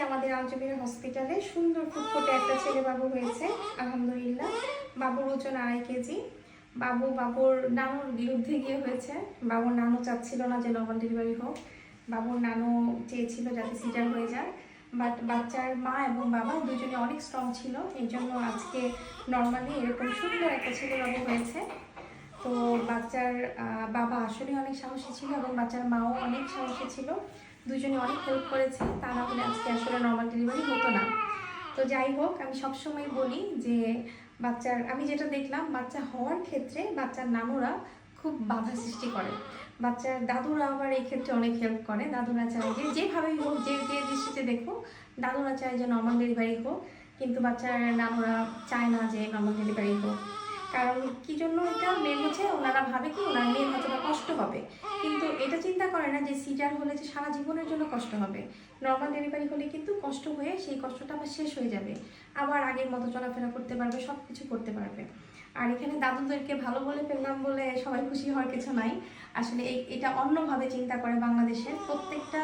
আমাদের আঞ্জুবিরা হসপিটালে সুন্দর ফুটফুটে একটা ছেলে বাবু হয়েছে আলহামদুলিল্লাহ। বাবুর ওজন 2.5 কেজি। বাবুর নানুর বিরুদ্ধে গিয়ে হয়েছে। বাবুর নানু চাচ্ছিল না যে নর্মাল ডেলিভারি হোক, বাবুর নানু চেয়েছিল যাতে সিজার হয়ে যায়। বাট বাচ্চার মা এবং বাবা দুজনে অনেক স্ট্রং ছিল, এই জন্য আজকে নর্মালি এরকম সুন্দর একটা ছেলে বাবু হয়েছে। তো বাচ্চার বাবা আসলে অনেক সাহসী ছিল এবং বাচ্চার মাও অনেক সাহসী ছিল, দুজনে অনেক হেল্প করেছে, তা না হলে আজকে আসলে নর্মাল ডেলিভারি হতো না। তো যাই হোক, আমি সবসময় বলি যে আমি যেটা দেখলাম, বাচ্চা হওয়ার ক্ষেত্রে বাচ্চার নানুরা খুব বাধা সৃষ্টি করে, বাচ্চার দাদুরা আবার এই ক্ষেত্রে অনেক হেল্প করে। দাদুরা চায় যে যেভাবেই হোক, যে দৃষ্টিতে দেখো, দাদুরা চায় যে নর্মাল ডেলিভারি হোক, কিন্তু বাচ্চার নানুরা চায় না যে নর্মাল ডেলিভারি হোক। কারণ কি জন্য? এটা মেন হচ্ছে ওনারা ভাবে কি ওনার মেয়ের হয়তো কষ্ট হবে, কিন্তু এটা চিন্তা করে না যে সিজার হলে যে সারা জীবনের জন্য কষ্ট হবে। নর্মাল ডেলিভারি হলে কিন্তু কষ্ট হয়ে সেই কষ্টটা আবার শেষ হয়ে যাবে, আবার আগের মতো চলাফেরা করতে পারবে, সব কিছু করতে পারবে। আর এখানে দাদুদেরকে ভালো বলে ফেললাম বলে সবাই খুশি হওয়ার কিছু নাই। আসলে এটা অন্যভাবে চিন্তা করে বাংলাদেশের প্রত্যেকটা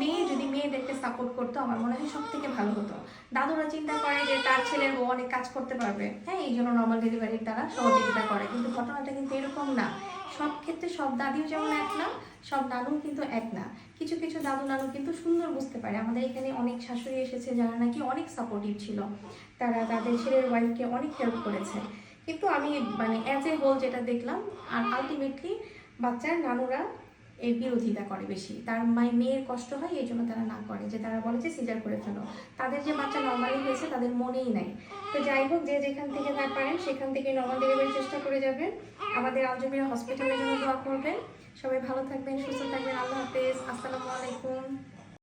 মেয়ে যদি মেয়েদেরকে সাপোর্ট করতো, আমার মনে হয় সব থেকে ভালো হতো। দাদুরা চিন্তা করে যে তার ছেলের বউ অনেক কাজ করতে পারবে, হ্যাঁ, এই জন্য নর্মাল ডেলিভারির দ্বারা সহযোগিতা করে, কিন্তু ঘটনাটা কিন্তু এরকম না। সব ক্ষেত্রে সব দাদিও যেমন এক না, সব নানু কিন্তু এক না। কিছু কিছু দাদু নানু কিন্তু সুন্দর বুঝতে পারে। আমাদের এখানে অনেক শাশুড়ি এসেছে যারা নাকি অনেক সাপোর্টিভ ছিল, তারা তাদের ছেলের ওয়াইফকে অনেক হেল্প করেছে। কিন্তু আমি অ্যাজ এ হোল যেটা দেখলাম, আর আলটিমেটলি বাচ্চার নানুরা এর বিরোধিতা করে বেশি। তার মেয়ের কষ্ট হয়, এই জন্য তারা না করে, যে তারা বলে যে সিজার করে ফেলো। তাদের যে বাচ্চা নর্মালি হয়েছে তাদের মনেই নাই। তো যাই হোক, যে যেখান থেকে না পারেন সেখান থেকে নর্মাল ডেলিভারির চেষ্টা করে যাবেন। আমাদের আঞ্জুবিরা হসপিটালের জন্য দোয়া করবেন। সবাই ভালো থাকবেন, সুস্থ থাকবেন। আল্লাহ হাফেজ, আসসালামু আলাইকুম।